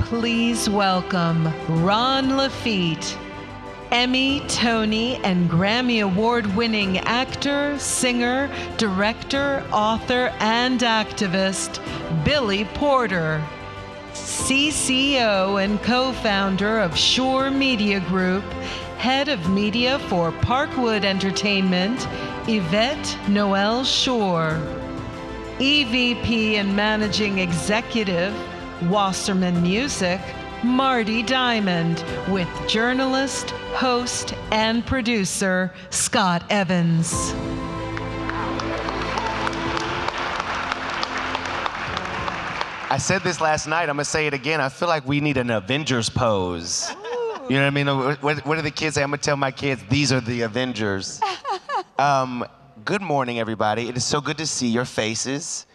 Please welcome Ron Laffitte, Emmy, Tony, and Grammy Award-winning actor, singer, director, author, and activist, Billy Porter, CCO and co-founder of Schure Media Group, head of media for Parkwood Entertainment, Yvette Noel-Schure, EVP and Managing Executive, Wasserman Music, Marty Diamond, with journalist, host, and producer, Scott Evans. I said this last night, I'm gonna say it again. I feel like we need an Avengers pose. You know what I mean? What do the kids say? I'm gonna tell my kids, these are the Avengers. Good morning, everybody. It is so good to see your faces.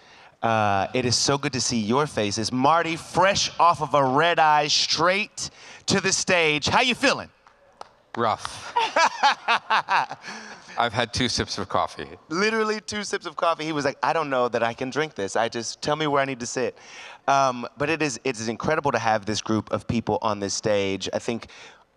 It is so good to see your faces. Marty, fresh off of a red eye, straight to the stage. How you feeling? Rough. I've had 2 sips of coffee. Literally 2 sips of coffee. He was like, I don't know that I can drink this. Tell me where I need to sit. But it is incredible to have this group of people on this stage. I think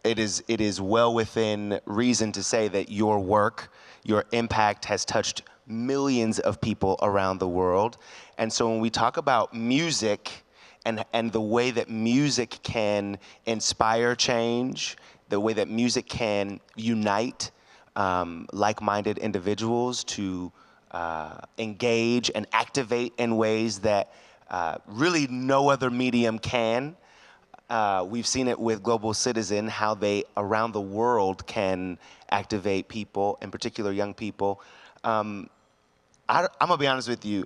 it is well within reason to say that your work, your impact has touched millions of people around the world. And so when we talk about music and the way that music can inspire change, the way that music can unite like-minded individuals to engage and activate in ways that really no other medium can. We've seen it with Global Citizen, how they around the world can activate people, in particular young people. I'm gonna be honest with you,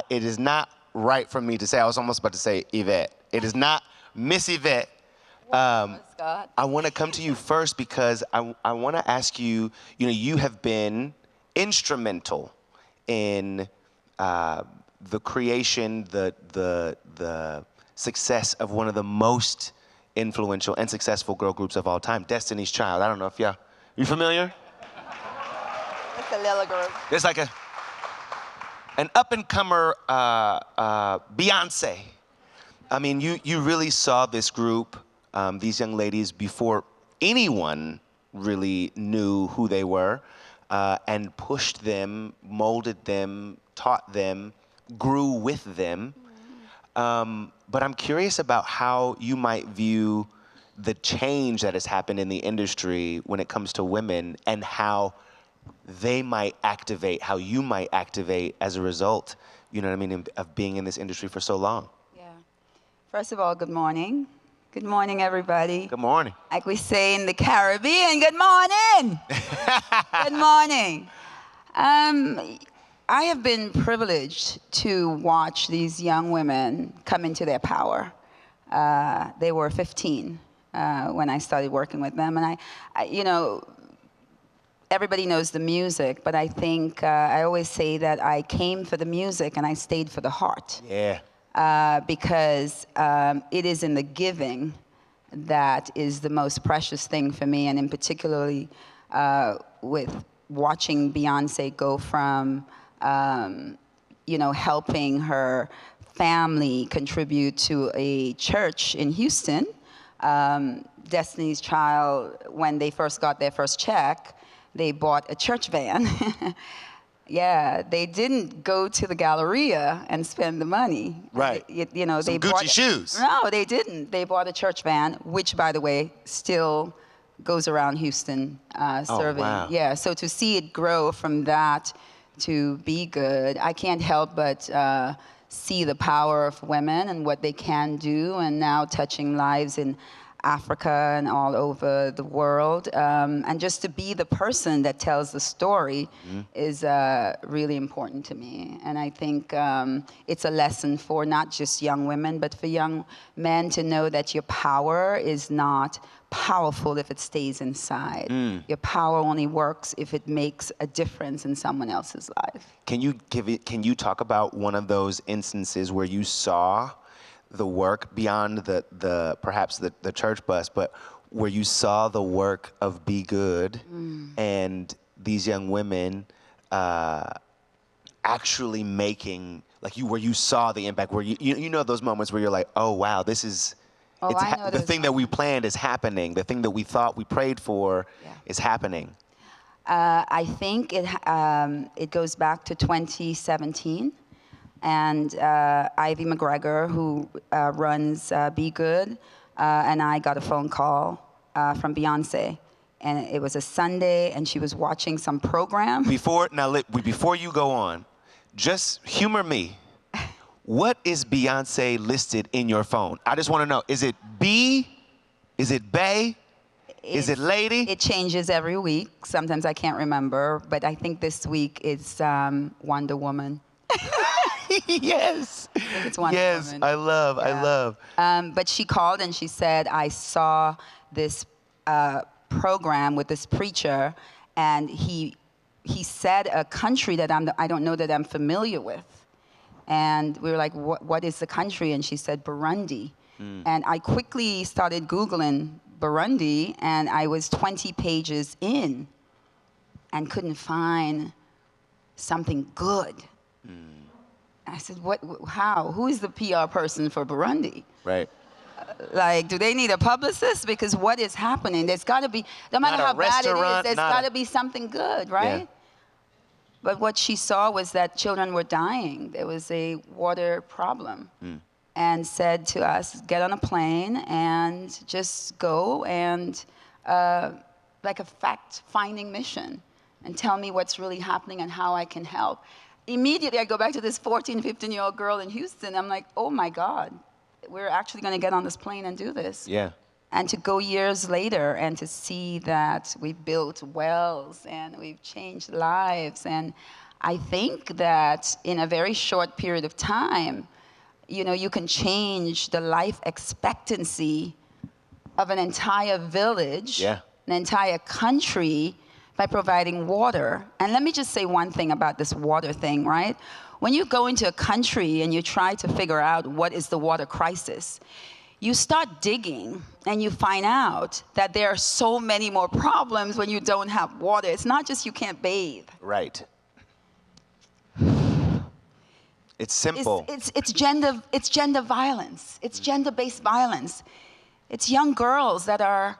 it is not right for me to say, I was almost about to say Yvette. It is not Miss Yvette. Scott. I want to come to you first because I want to ask you, you have been instrumental in the creation, the success of one of the most influential and successful girl groups of all time, Destiny's Child. I don't know if you familiar? It's a little group. There's like an up-and-comer Beyonce. I mean, you really saw this group, these young ladies, before anyone really knew who they were, and pushed them, molded them, taught them, grew with them. But I'm curious about how you might view the change that has happened in the industry when it comes to women and how they might activate, how you might activate as a result, you know what I mean, of being in this industry for so long. Yeah. First of all, good morning. Good morning, everybody. Good morning. Like we say in the Caribbean, good morning. Good morning. I have been privileged to watch these young women come into their power. They were 15 when I started working with them, and I everybody knows the music, but I think I always say that I came for the music and I stayed for the heart. Yeah. Because it is in the giving that is the most precious thing for me, and in particularly with watching Beyonce go from helping her family contribute to a church in Houston. Destiny's Child, when they first got their first check, they bought a church van. Yeah, they didn't go to the Galleria and spend the money. Right. They Some bought Gucci shoes. No, they didn't. They bought a church van, which, by the way, still goes around Houston serving. Wow. Yeah, so to see it grow from that to be good, I can't help but see the power of women and what they can do, and now touching lives in Africa and all over the world. And just to be the person that tells the story is really important to me. And I think it's a lesson for not just young women, but for young men to know that your power is not powerful if it stays inside. Your power only works if it makes a difference in someone else's life. Can you talk about one of those instances where you saw the work beyond the perhaps the church bus, but where you saw the work of Be Good and these young women actually making, where you saw the impact, where you know those moments where you're like, oh wow, this is Oh, I know the there's thing that we planned is happening. The thing that we thought we prayed for is happening. I think it goes back to 2017, and Ivy McGregor, who runs Be Good, and I got a phone call from Beyonce, and it was a Sunday, and she was watching some program. Before you go on, just humor me. What is Beyonce listed in your phone? I just want to know. Is it B? Is it Bae? Is it Lady? It changes every week. Sometimes I can't remember, but I think this week it's Wonder Woman. Yes. It's Wonder Woman. I love. But she called and she said, I saw this program with this preacher, and he said a country that I don't know that I'm familiar with. And we were like, what is the country? And she said, Burundi. And I quickly started Googling Burundi, and I was 20 pages in and couldn't find something good. I said, how? Who is the PR person for Burundi? Right. Like, do they need a publicist? Because what is happening? There's got to be, no matter how bad it is, there's got to be something good, right? Yeah. But what she saw was that children were dying. There was a water problem. And said to us, get on a plane and just go and, like a fact-finding mission, and tell me what's really happening and how I can help. Immediately, I go back to this 14, 15-year-old girl in Houston. I'm like, oh my God, we're actually going to get on this plane and do this. Yeah. And to go years later and to see that we've built wells and we've changed lives. And I think that in a very short period of time, you know, you can change the life expectancy of an entire village, an entire country, by providing water. And let me just say one thing about this water thing, right? When you go into a country and you try to figure out what is the water crisis, you start digging and you find out that there are so many more problems when you don't have water. It's not just you can't bathe. Right. It's simple. It's gender violence. It's gender-based violence. It's young girls that are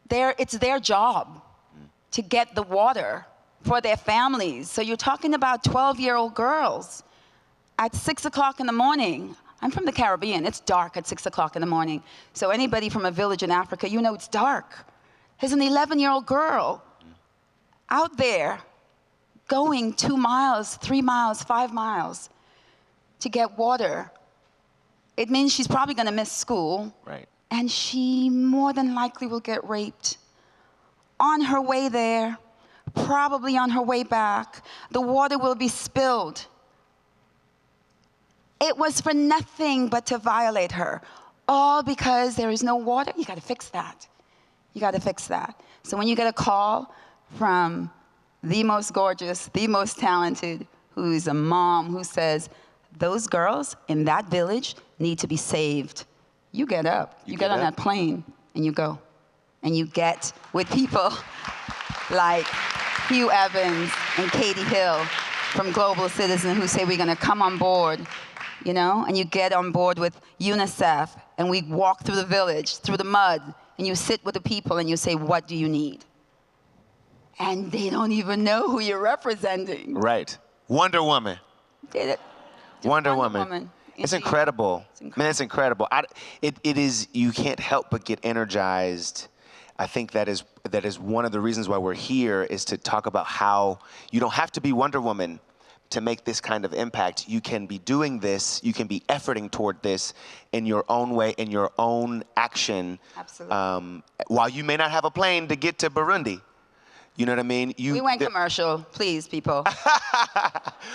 there. It's their job to get the water for their families. So you're talking about 12-year-old girls at 6 o'clock in the morning. I'm from the Caribbean. It's dark at 6 o'clock in the morning. So anybody from a village in Africa, you know it's dark. There's an 11-year-old girl out there going 2 miles, 3 miles, 5 miles to get water. It means she's probably going to miss school. Right. And she more than likely will get raped. On her way there, probably on her way back, the water will be spilled. It was for nothing but to violate her. All because there is no water. You got to fix that. You got to fix that. So when you get a call from the most gorgeous, the most talented, who's a mom who says, those girls in that village need to be saved, you get up. You get on that plane and you go. And you get with people like Hugh Evans and Katie Hill from Global Citizen who say we're going to come on board, you know? And you get on board with UNICEF and we walk through the village, through the mud, and you sit with the people and you say, what do you need? And they don't even know who you're representing. Right. Wonder Woman. Wonder Woman. It's incredible. Man, it's incredible. It is, you can't help but get energized. I think that is one of the reasons why we're here, is to talk about how you don't have to be Wonder Woman to make this kind of impact. You can be doing this, you can be efforting toward this in your own way, in your own action. Absolutely. While you may not have a plane to get to Burundi. You know what I mean? We went commercial, please, people.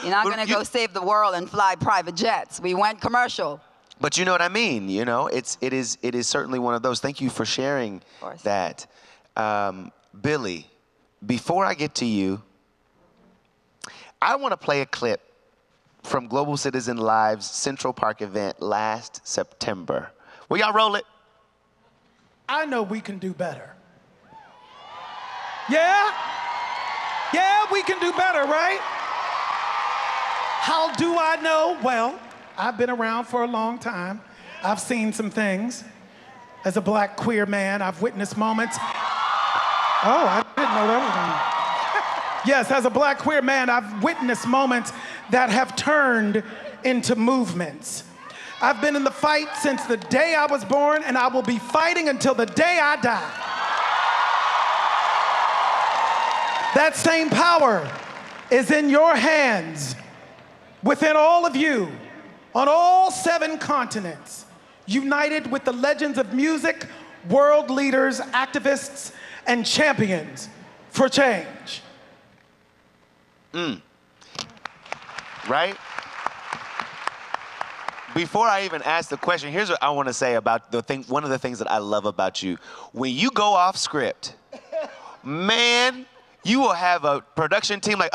You're not going to go save the world and fly private jets. We went commercial. But you know what I mean? You know, it is certainly one of those. Thank you for sharing that. Billy, before I get to you, I want to play a clip from Global Citizen Live's Central Park event last September. Will y'all roll it? I know we can do better. Yeah? Yeah, we can do better, right? How do I know? Well, I've been around for a long time. I've seen some things. As a black queer man, I've witnessed moments. Oh, I didn't know that was on. Yes, as a black queer man, I've witnessed moments that have turned into movements. I've been in the fight since the day I was born, and I will be fighting until the day I die. That same power is in your hands, within all of you, on all 7 continents, united with the legends of music, world leaders, activists, and champions for change. Right? Before I even ask the question, here's what I want to say about one of the things that I love about you. When you go off script, man, you will have a production team like,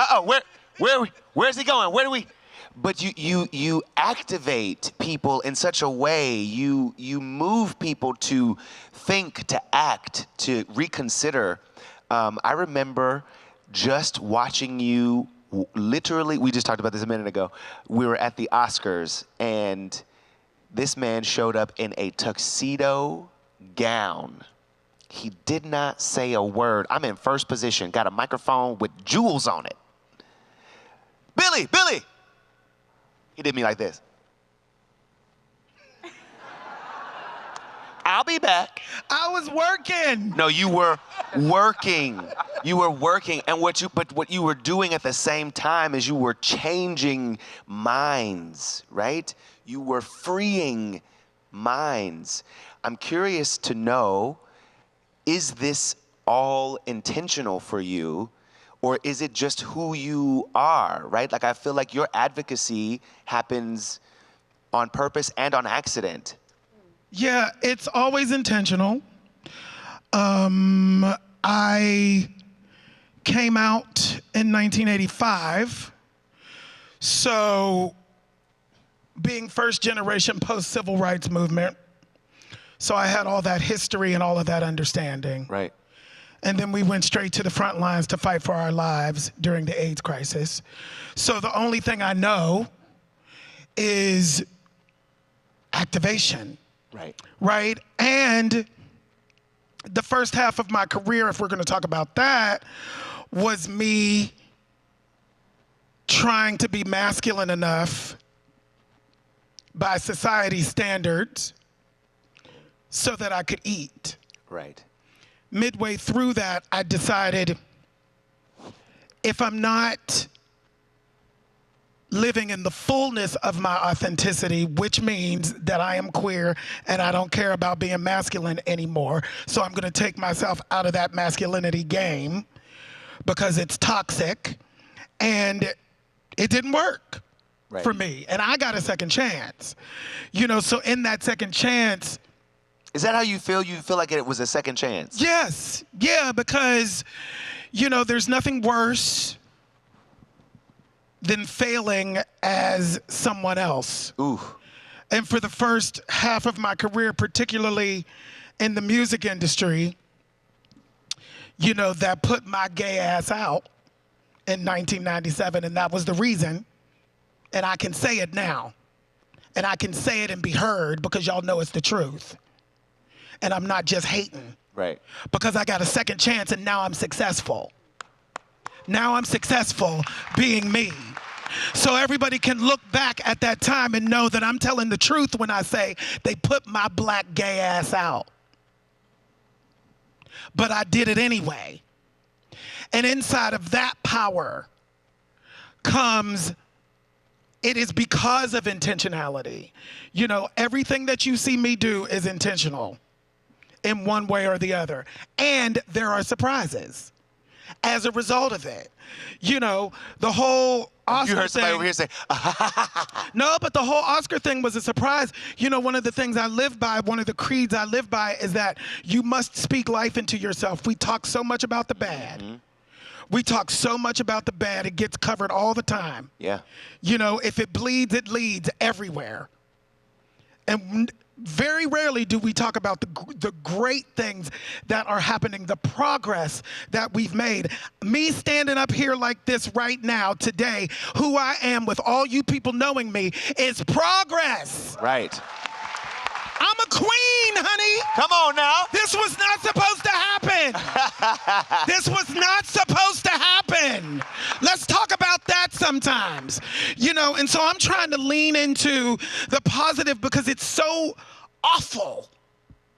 where's he going? Where do we? But you activate people in such a way, you move people to think, to act, to reconsider. I remember just watching you, literally, we just talked about this a minute ago. We were at the Oscars, and this man showed up in a tuxedo gown. He did not say a word. I'm in first position, got a microphone with jewels on it. Billy! He did me like this. I'll be back. I was working. No, you were working. You were working, and what you were doing at the same time is you were changing minds, right? You were freeing minds. I'm curious to know, is this all intentional for you? Or is it just who you are, right? Like, I feel like your advocacy happens on purpose and on accident. Yeah, it's always intentional. I came out in 1985. So being first generation post-civil rights movement, so I had all that history and all of that understanding. Right. And then we went straight to the front lines to fight for our lives during the AIDS crisis. So the only thing I know is activation. Right. Right? And the first half of my career, if we're going to talk about that, was me trying to be masculine enough by society's standards so that I could eat. Right. Midway through that, I decided if I'm not living in the fullness of my authenticity, which means that I am queer and I don't care about being masculine anymore, so I'm gonna take myself out of that masculinity game because it's toxic, and it didn't work for me. And I got a second chance. You know, so in that second chance, is that how you feel? You feel like it was a second chance? Yes, yeah, because, you know, there's nothing worse than failing as someone else. Ooh. And for the first half of my career, particularly in the music industry, you know, that put my gay ass out in 1997, and that was the reason. And I can say it now. And I can say it and be heard because y'all know it's the truth. And I'm not just hating. Right. Because I got a second chance and now I'm successful. Now I'm successful being me. So everybody can look back at that time and know that I'm telling the truth when I say they put my black gay ass out. But I did it anyway. And inside of that power comes, it is because of intentionality. You know, everything that you see me do is intentional in one way or the other. And there are surprises as a result of it. You know, the whole Oscar You heard somebody thing, over here say, no, but the whole Oscar thing was a surprise. You know, one of the things I live by, one of the creeds I live by is that you must speak life into yourself. We talk so much about the bad. Mm-hmm. We talk so much about the bad, it gets covered all the time. Yeah. You know, if it bleeds, it leads everywhere. And very rarely do we talk about the great things that are happening, the progress that we've made. Me standing up here like this right now, today, who I am with all you people knowing me is progress. Right. Come on now. This was not supposed to happen. This was not supposed to happen. Let's talk about that sometimes. You know, and so I'm trying to lean into the positive because it's so awful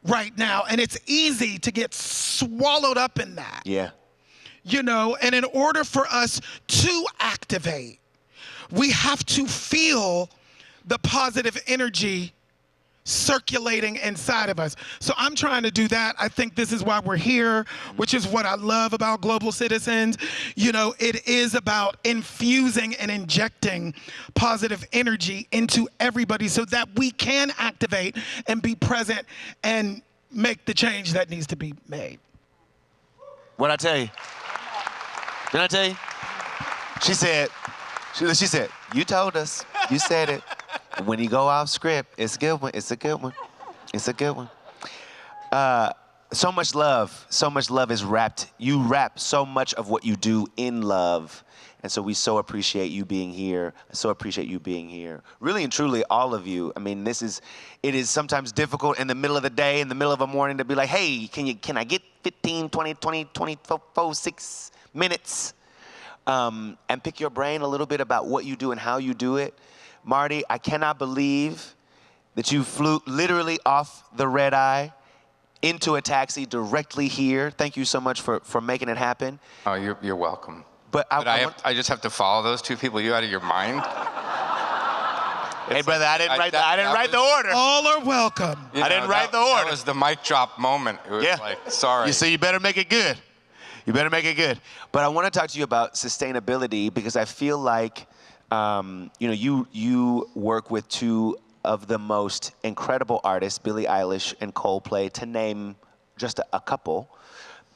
right now, and it's easy to get swallowed up in that. Yeah. You know, and in order for us to activate, we have to feel the positive energy circulating inside of us. So I'm trying to do that. I think this is why we're here, which is what I love about Global Citizens. You know, it is about infusing and injecting positive energy into everybody so that we can activate and be present and make the change that needs to be made. What'd I tell you? Didn't I tell you? She said, you told us. You said it. When you go off script, it's a good one. It's a good one. It's a good one. So much love is wrapped. You wrap so much of what you do in love. And so we so appreciate you being here. I so appreciate you being here. Really and truly, all of you. I mean, it is sometimes difficult in the middle of the day, in the middle of a morning to be like, hey, can I get 15, 20, 24, 6 minutes? And pick your brain a little bit about what you do and how you do it. Marty, I cannot believe that you flew literally off the red eye into a taxi directly here. Thank you so much for making it happen. Oh, you're welcome. But I just have to follow those two people. You out of your mind? Hey, brother, I didn't write the order. All are welcome. I didn't write the order. That was the mic drop moment. It was like, sorry. So you better make it good. You better make it good. But I want to talk to you about sustainability because I feel like you work with two of the most incredible artists, Billie Eilish and Coldplay, to name just a couple.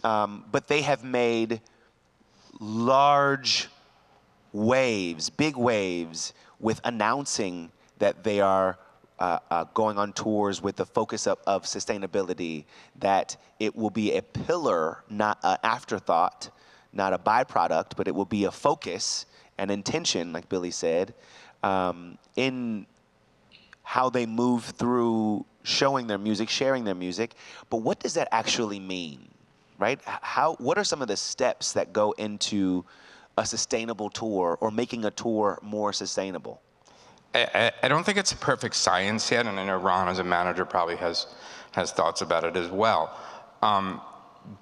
But they have made large waves, big waves, with announcing that they are going on tours with the focus of sustainability, that it will be a pillar, not an afterthought, not a byproduct, but it will be a focus and intention, like Billie said, in how they move through showing their music, sharing their music. But what does that actually mean, right? What are some of the steps that go into a sustainable tour or making a tour more sustainable? I don't think it's a perfect science yet, and I know Ron, as a manager, probably has thoughts about it as well.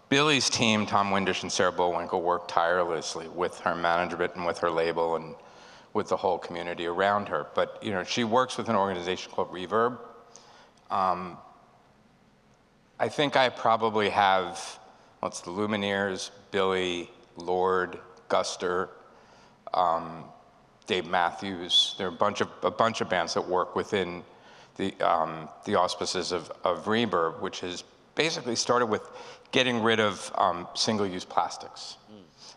Billie's team, Tom Windish and Sarah Bullwinkle, work tirelessly with her management and with her label and with the whole community around her. But she works with an organization called Reverb. I think I probably have, it's the Lumineers, Billie, Lord, Guster, Dave Matthews. There are a bunch of bands that work within the auspices of Reverb, which has basically started with getting rid of single-use plastics.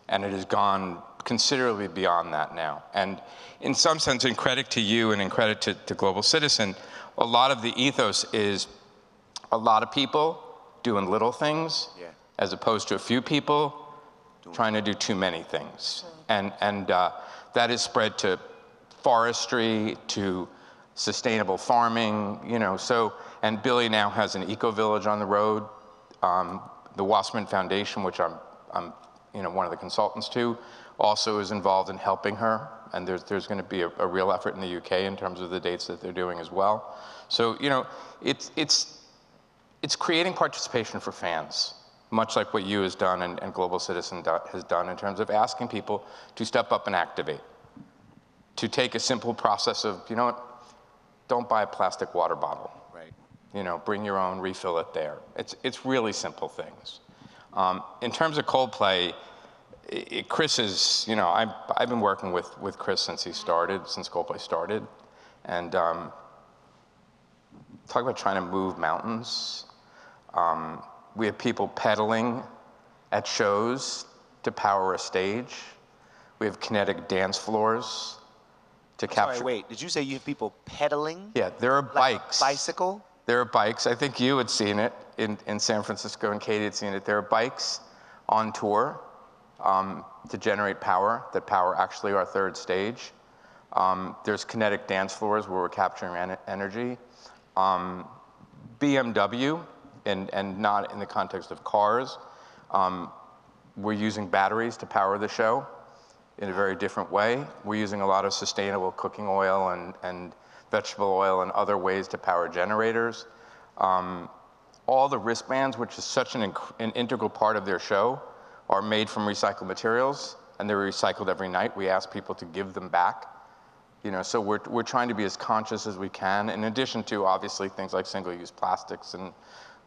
And it has gone considerably beyond that now. And in some sense, in credit to you and in credit to Global Citizen, a lot of the ethos is a lot of people doing little things as opposed to a few people trying to do too many things. And that is spread to forestry, to sustainable farming, and Billie now has an eco-village on the road. The Wasserman Foundation, which I'm one of the consultants to, also is involved in helping her. And there's going to be a real effort in the UK in terms of the dates that they're doing as well. So, it's creating participation for fans, much like what you has done and Global Citizen has done in terms of asking people to step up and activate, to take a simple process of, don't buy a plastic water bottle. Bring your own, refill it there. It's really simple things. In terms of Coldplay, Chris is, I've been working with Chris since Coldplay started. And talk about trying to move mountains. We have people pedaling at shows to power a stage. We have kinetic dance floors to capture. Sorry, wait, did you say you have people pedaling? Yeah, there are bikes. Bicycle? There are bikes. I think you had seen it in San Francisco, and Katie had seen it. There are bikes on tour to generate power, that power actually our third stage. There's kinetic dance floors where we're capturing energy. BMW and not in the context of cars. We're using batteries to power the show in a very different way. We're using a lot of sustainable cooking oil and vegetable oil and other ways to power generators. All the wristbands, which is such an integral part of their show, are made from recycled materials, and they're recycled every night. We ask people to give them back. You know, so we're trying to be as conscious as we can, in addition to obviously things like single-use plastics, and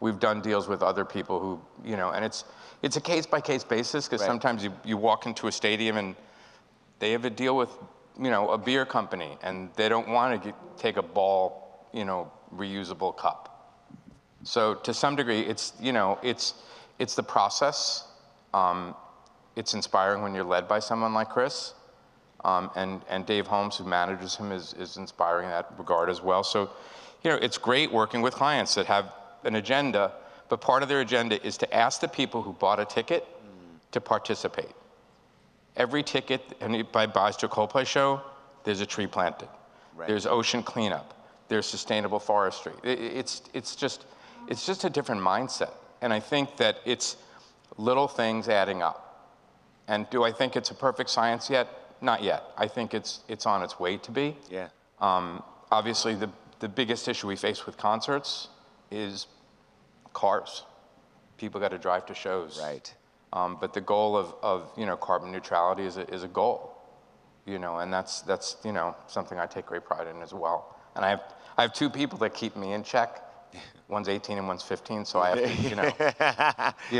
we've done deals with other people who, you know, and it's a case-by-case basis, because sometimes you walk into a stadium and they have a deal with, you know, a beer company, and they don't want to take a ball, you know, reusable cup. So to some degree, it's, you know, it's the process. It's inspiring when you're led by someone like Chris. And Dave Holmes, who manages him, is inspiring in that regard as well. So, you know, it's great working with clients that have an agenda, but part of their agenda is to ask the people who bought a ticket to participate. Every ticket anybody buys to a Coldplay show, there's a tree planted. Right. There's ocean cleanup. There's sustainable forestry. It's just a different mindset. And I think that it's little things adding up. And do I think it's a perfect science yet? Not yet. I think it's on its way to be. Yeah. Obviously, the biggest issue we face with concerts is cars. People got to drive to shows. Right. But the goal of you know, carbon neutrality is a goal. You know, and that's you know, something I take great pride in as well. And I have two people that keep me in check. One's 18 and one's 15, so I have to, you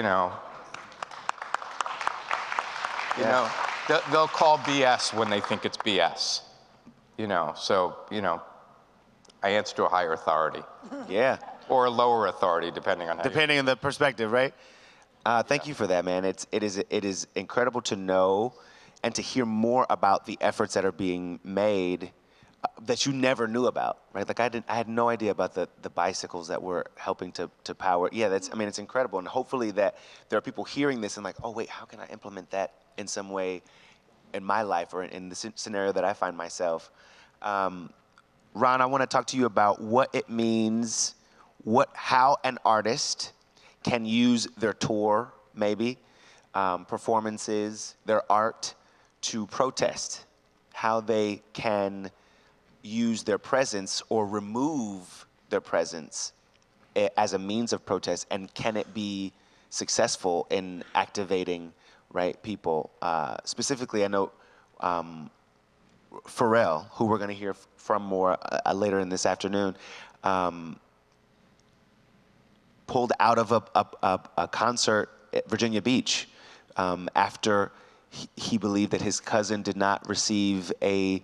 know, you know, they'll call BS when they think it's BS, you know. So, you know, I answer to a higher authority. Yeah. Or a lower authority, depending on how depending on the perspective, right? Thank you for that, man. It is incredible to know and to hear more about the efforts that are being made that you never knew about, right? Like I had no idea about the bicycles that were helping to power. Yeah, I mean, it's incredible. And hopefully that there are people hearing this and like, oh wait, how can I implement that in some way in my life or in the scenario that I find myself? Ron, I want to talk to you about what it means, how an artist can use their tour, maybe, performances, their art to protest, how they can use their presence or remove their presence as a means of protest, and can it be successful in activating, right, people? Specifically, I know Pharrell, who we're going to hear from more later in this afternoon, pulled out of a concert at Virginia Beach after he believed that his cousin did not receive a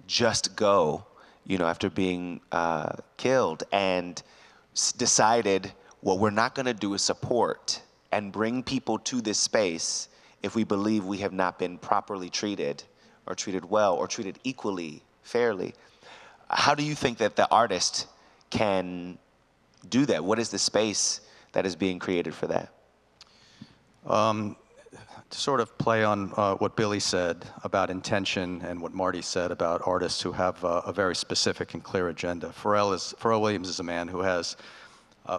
just go, you know, after being killed, and decided, what we're not going to do is support and bring people to this space if we believe we have not been properly treated or treated well or treated equally, fairly. How do you think that the artist can do that? What is the space that is being created for that? To sort of play on what Billy said about intention and what Marty said about artists who have a very specific and clear agenda. Pharrell Williams is a man who has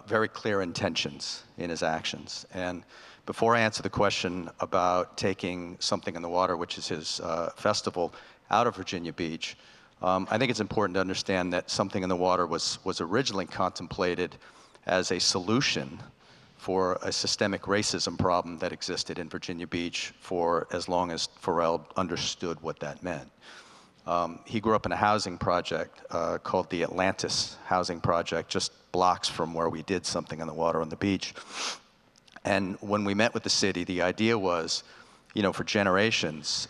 very clear intentions in his actions. And before I answer the question about taking Something in the Water, which is his festival, out of Virginia Beach, I think it's important to understand that Something in the Water was originally contemplated as a solution for a systemic racism problem that existed in Virginia Beach for as long as Pharrell understood what that meant. He grew up in a housing project called the Atlantis Housing Project, just blocks from where we did Something in the Water on the beach. And when we met with the city, the idea was, you know, for generations,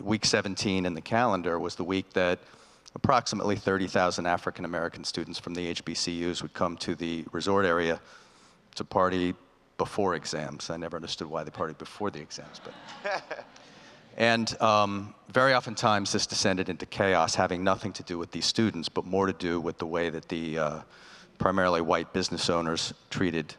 week 17 in the calendar was the week that approximately 30,000 African American students from the HBCUs would come to the resort area to party before exams. I never understood why they partied before the exams, but. And very oftentimes this descended into chaos, having nothing to do with these students, but more to do with the way that the primarily white business owners treated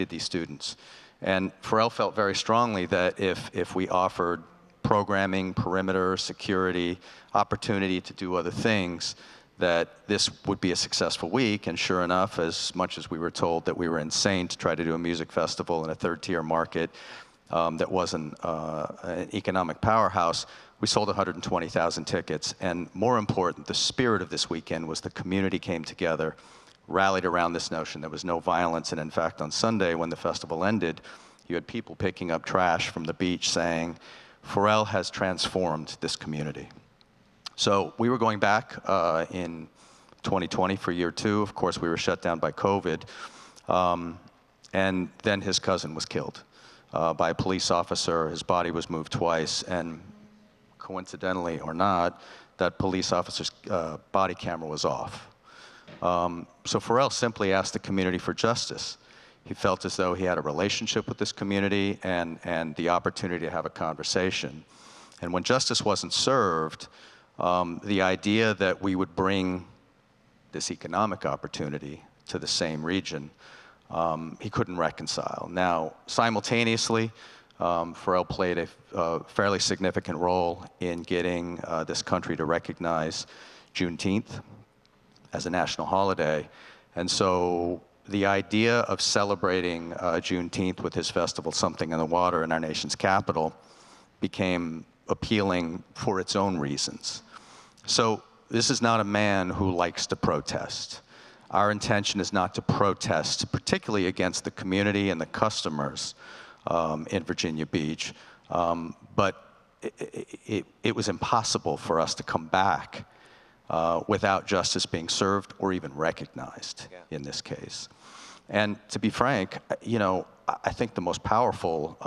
these students. And Pharrell felt very strongly that if we offered programming, perimeter, security, opportunity to do other things, that this would be a successful week, and sure enough, as much as we were told that we were insane to try to do a music festival in a third-tier market that wasn't an economic powerhouse, we sold 120,000 tickets. And more important, the spirit of this weekend was the community came together, rallied around this notion. There was no violence, and in fact, on Sunday, when the festival ended, you had people picking up trash from the beach saying, Pharrell has transformed this community. So we were going back in 2020 for year 2. Of course, we were shut down by COVID. And then his cousin was killed by a police officer. His body was moved twice. And coincidentally or not, that police officer's body camera was off. So Pharrell simply asked the community for justice. He felt as though he had a relationship with this community and the opportunity to have a conversation. And when justice wasn't served, the idea that we would bring this economic opportunity to the same region, he couldn't reconcile. Now, simultaneously, Pharrell played a fairly significant role in getting this country to recognize Juneteenth as a national holiday. And so the idea of celebrating Juneteenth with his festival, Something in the Water, in our nation's capital, became appealing for its own reasons. So this is not a man who likes to protest. Our intention is not to protest, particularly against the community and the customers in Virginia Beach, but it was impossible for us to come back without justice being served or even recognized in this case. And to be frank, you know, I think the most powerful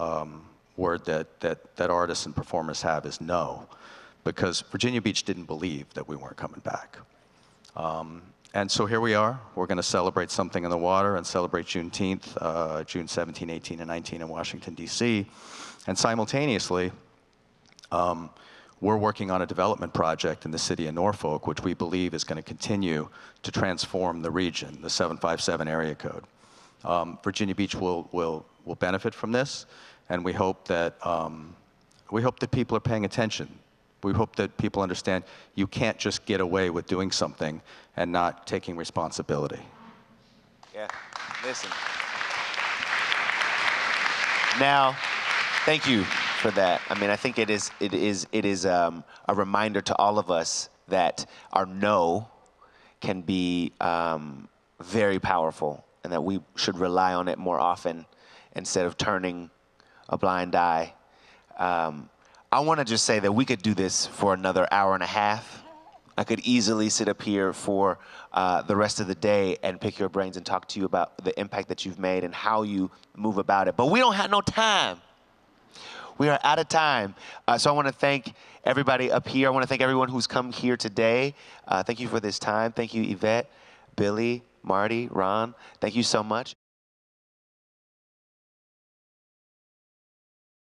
word that artists and performers have is no, because Virginia Beach didn't believe that we weren't coming back. And so here we are. We're going to celebrate Something in the Water and celebrate Juneteenth, June 17, 18, and 19 in Washington, D.C. And simultaneously, we're working on a development project in the city of Norfolk, which we believe is going to continue to transform the region, the 757 area code. Virginia Beach will benefit from this, and we hope that people are paying attention. We hope that people understand you can't just get away with doing something and not taking responsibility. Yeah, listen. Now, thank you for that. I mean, I think it is a reminder to all of us that our no can be very powerful, and that we should rely on it more often instead of turning a blind eye. I want to just say that we could do this for another hour and a half. I could easily sit up here for the rest of the day and pick your brains and talk to you about the impact that you've made and how you move about it. But we don't have no time. We are out of time. So I want to thank everybody up here. I want to thank everyone who's come here today. Thank you for this time. Thank you, Yvette, Billy, Marty, Ron. Thank you so much.